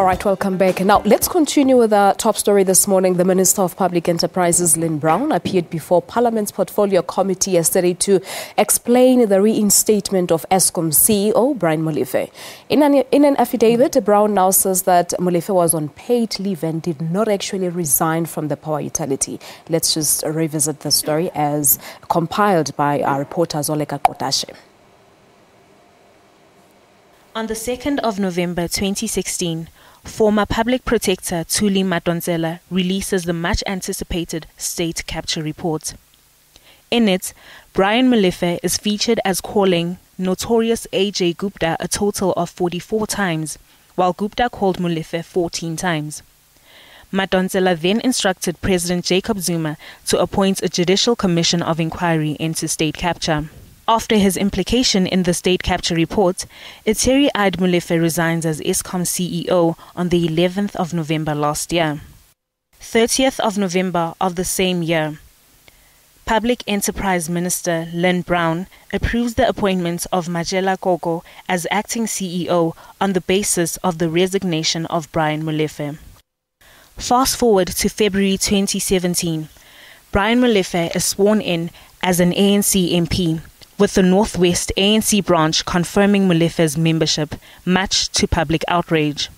right, welcome back. Now, let's continue with our top story this morning. The Minister of Public Enterprises, Lynne Brown, appeared before Parliament's Portfolio Committee yesterday to explain the reinstatement of Eskom CEO, Brian Molefe. In an affidavit, Brown now says that Molefe was on paid leave and did not actually resign from the power utility. Let's just revisit the story as compiled by our reporter, Zoleka Qodashe. On the 2nd of November 2016, former Public Protector Thuli Madonsela releases the much-anticipated state capture report. In it, Brian Molefe is featured as calling notorious AJ Gupta a total of 44 times, while Gupta called Molefe 14 times. Madonsela then instructed President Jacob Zuma to appoint a judicial commission of inquiry into state capture. After his implication in the state capture report, a teary-eyed Molefe resigns as Eskom CEO on the 11th of November last year. 30th of November of the same year, Public Enterprise Minister Lynne Brown approves the appointment of Majela Gogo as acting CEO on the basis of the resignation of Brian Molefe. Fast forward to February 2017, Brian Molefe is sworn in as an ANC MP, with the Northwest ANC branch confirming Molefe's membership, much to public outrage.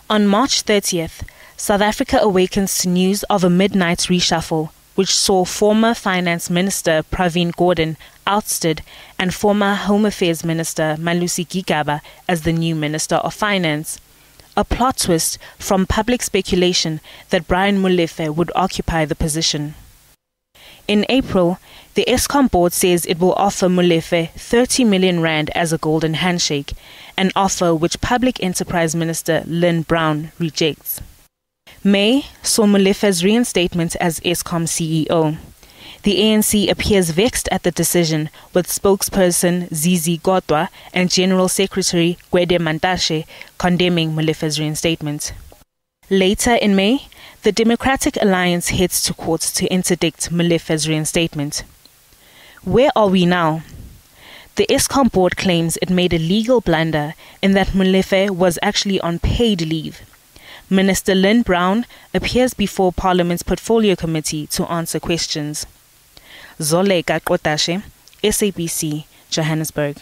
On March 30th, South Africa awakens to news of a midnight reshuffle, which saw former Finance Minister Pravin Gordhan ousted and former Home Affairs Minister Malusi Gigaba as the new Minister of Finance. A plot twist from public speculation that Brian Molefe would occupy the position. In April, the Eskom board says it will offer Molefe 30 million rand as a golden handshake, an offer which Public Enterprise Minister Lynne Brown rejects. May saw Molefe's reinstatement as Eskom CEO. The ANC appears vexed at the decision, with spokesperson Zizi Godwa and General Secretary Gwede Mantashe condemning Molefe's reinstatement. Later in May, the Democratic Alliance heads to court to interdict Molefe's reinstatement. Where are we now? The Eskom board claims it made a legal blunder in that Molefe was actually on paid leave. Minister Lynne Brown appears before Parliament's Portfolio Committee to answer questions. Zoleka Qodashe, SABC, Johannesburg.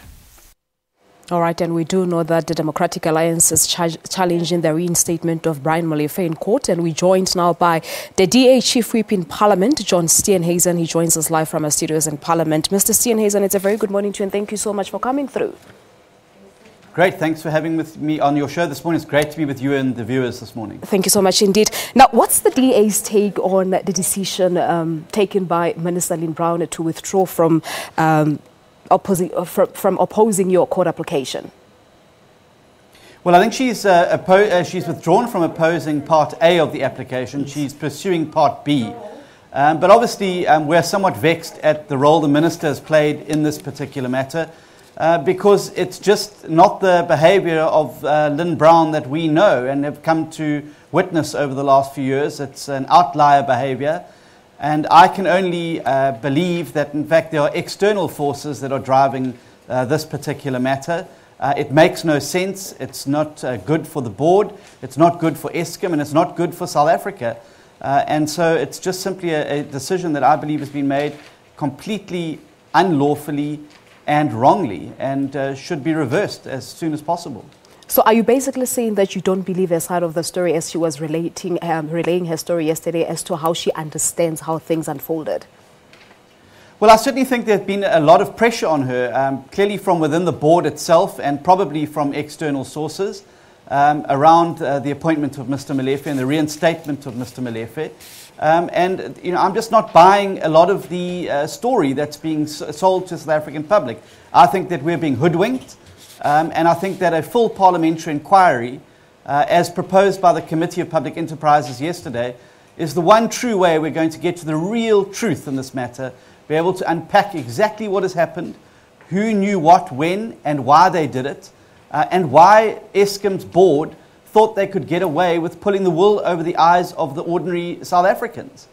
All right, and we do know that the Democratic Alliance is challenging the reinstatement of Brian Molefe in court, and we're joined now by the DA Chief Whip in Parliament, John Steenhuizen. He joins us live from our studios in Parliament. Mr. Steenhuizen, it's a very good morning to you, and thank you so much for coming through. Great, thanks for having me on your show this morning. It's great to be with you and the viewers this morning. Thank you so much indeed. Now, what's the DA's take on the decision taken by Minister Lynne Brown to withdraw from opposing your court application? Well, I think she's withdrawn from opposing Part A of the application. She's pursuing Part B. But obviously, we're somewhat vexed at the role the Minister has played in this particular matter because it's just not the behaviour of Lynne Brown that we know and have come to witness over the last few years. It's an outlier behaviour. And I can only believe that, in fact, there are external forces that are driving this particular matter. It makes no sense. It's not good for the board. It's not good for Eskom, and it's not good for South Africa. And so it's just simply a decision that I believe has been made completely unlawfully and wrongly and should be reversed as soon as possible. So are you basically saying that you don't believe her side of the story as she was relaying her story yesterday as to how she understands how things unfolded? Well, I certainly think there's been a lot of pressure on her, clearly from within the board itself and probably from external sources around the appointment of Mr. Molefe and the reinstatement of Mr. Molefe. And I'm just not buying a lot of the story that's being sold to the South African public. I think that we're being hoodwinked. And I think that a full parliamentary inquiry, as proposed by the Committee of Public Enterprises yesterday, is the one true way we're going to get to the real truth in this matter, be able to unpack exactly what has happened, who knew what, when, and why they did it, and why Eskom's board thought they could get away with pulling the wool over the eyes of the ordinary South Africans.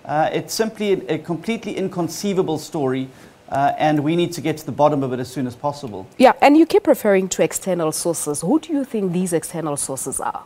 It's simply a completely inconceivable story. And we need to get to the bottom of it as soon as possible. Yeah, and you keep referring to external sources. Who do you think these external sources are?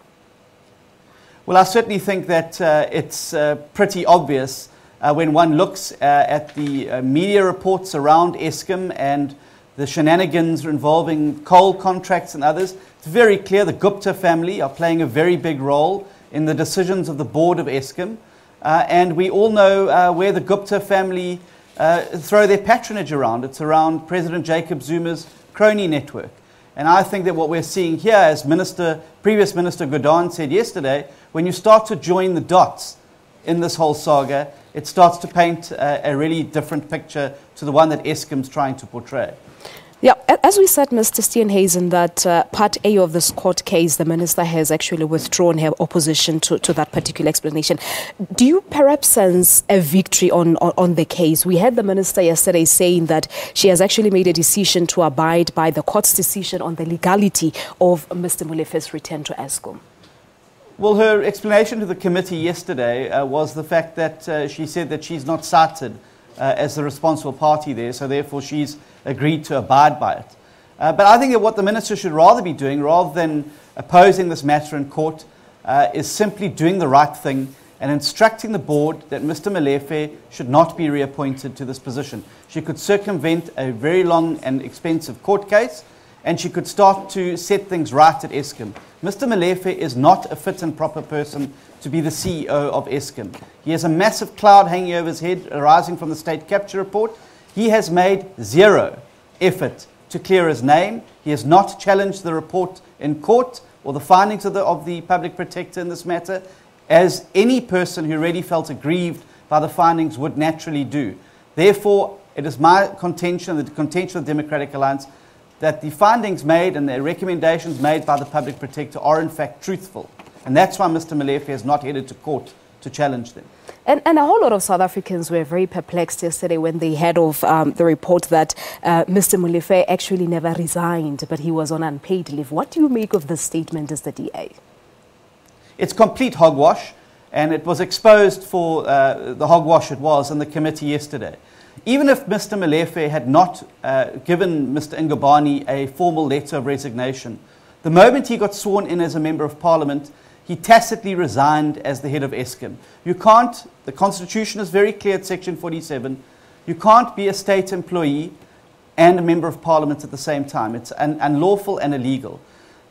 Well, I certainly think that it's pretty obvious when one looks at the media reports around Eskom and the shenanigans involving coal contracts and others. It's very clear the Gupta family are playing a very big role in the decisions of the board of Eskom. And we all know where the Gupta family throw their patronage around. It's around President Jacob Zuma's crony network. And I think that what we're seeing here, as previous Minister Qodashe said yesterday, when you start to join the dots in this whole saga, it starts to paint a really different picture to the one that Eskom's trying to portray. Yeah, as we said, Mr. Steenhuizen, that Part A of this court case, the minister has actually withdrawn her opposition to that particular explanation. Do you perhaps sense a victory on the case? We had the minister yesterday saying that she has actually made a decision to abide by the court's decision on the legality of Mr. Molefe's return to Eskom. Well, her explanation to the committee yesterday was the fact that she said that she's not cited as the responsible party there, so therefore she's agreed to abide by it. But I think that what the minister should rather be doing, rather than opposing this matter in court, is simply doing the right thing and instructing the board that Mr. Molefe should not be reappointed to this position. She could circumvent a very long and expensive court case, and she could start to set things right at Eskom. Mr. Molefe is not a fit and proper person to be the CEO of Eskom. He has a massive cloud hanging over his head arising from the state capture report. He has made zero effort to clear his name. He has not challenged the report in court or the findings of the public protector in this matter, as any person who really felt aggrieved by the findings would naturally do. Therefore, it is my contention, the contention of the Democratic Alliance, that the findings made and the recommendations made by the public protector are in fact truthful. And that's why Mr. Molefe has not headed to court to challenge them. And a whole lot of South Africans were very perplexed yesterday when they heard of the report that Mr. Molefe actually never resigned, but he was on unpaid leave. What do you make of this statement as the DA? It's complete hogwash, and it was exposed for the hogwash it was in the committee yesterday. Even if Mr. Molefe had not given Mr. Ngubane a formal letter of resignation, the moment he got sworn in as a member of parliament, he tacitly resigned as the head of Eskom. You can't, the constitution is very clear at section 47, you can't be a state employee and a member of parliament at the same time. It's unlawful and illegal.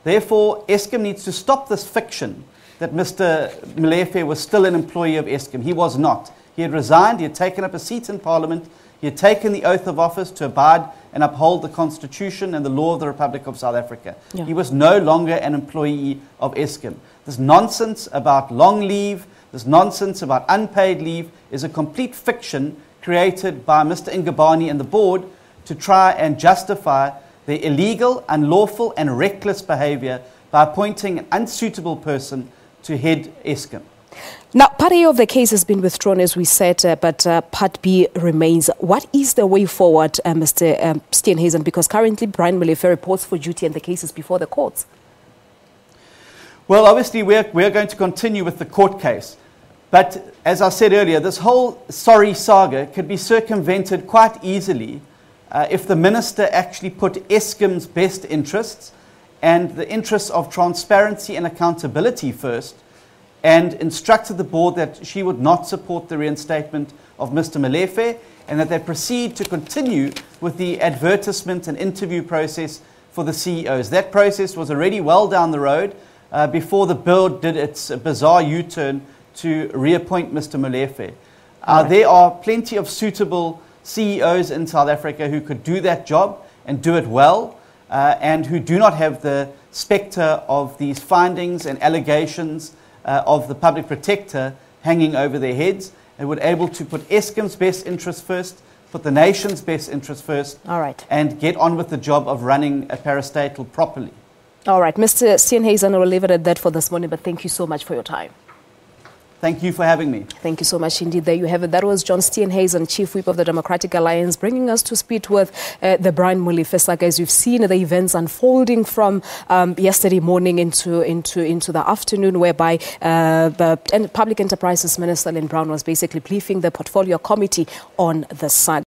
Therefore, Eskom needs to stop this fiction that Mr. Molefe was still an employee of Eskom. He was not. He had resigned, he had taken up a seat in parliament, he had taken the oath of office to abide and uphold the constitution and the law of the Republic of South Africa. Yeah. He was no longer an employee of Eskom. This nonsense about long leave, this nonsense about unpaid leave is a complete fiction created by Mr. Ngubane and the board to try and justify their illegal, unlawful and reckless behavior by appointing an unsuitable person to head Eskom. Now, Part A of the case has been withdrawn, as we said, but Part B remains. What is the way forward, Mr. Steenhuizen? Because currently Brian Molefe reports for duty and the case is before the courts. Well, obviously, we're going to continue with the court case. But as I said earlier, this whole sorry saga could be circumvented quite easily if the minister actually put Eskom's best interests and the interests of transparency and accountability first, and instructed the board that she would not support the reinstatement of Mr. Molefe and that they proceed to continue with the advertisement and interview process for the CEOs. That process was already well down the road before the board did its bizarre U-turn to reappoint Mr. Molefe. There are plenty of suitable CEOs in South Africa who could do that job and do it well, and who do not have the spectre of these findings and allegations of the public protector hanging over their heads, and were able to put Eskom's best interest first, put the nation's best interest first, and get on with the job of running a parastatal properly. All right, Mr. Steenhuizen, I will leave it at that for this morning, but thank you so much for your time. Thank you for having me. Thank you so much indeed. There you have it. That was John Steenhuizen, Chief Whip of the Democratic Alliance, bringing us to speed with the Brian Molefe saga. As you've seen the events unfolding from yesterday morning into the afternoon, whereby the Public Enterprises Minister Lynne Brown was basically briefing the Portfolio Committee on the saga.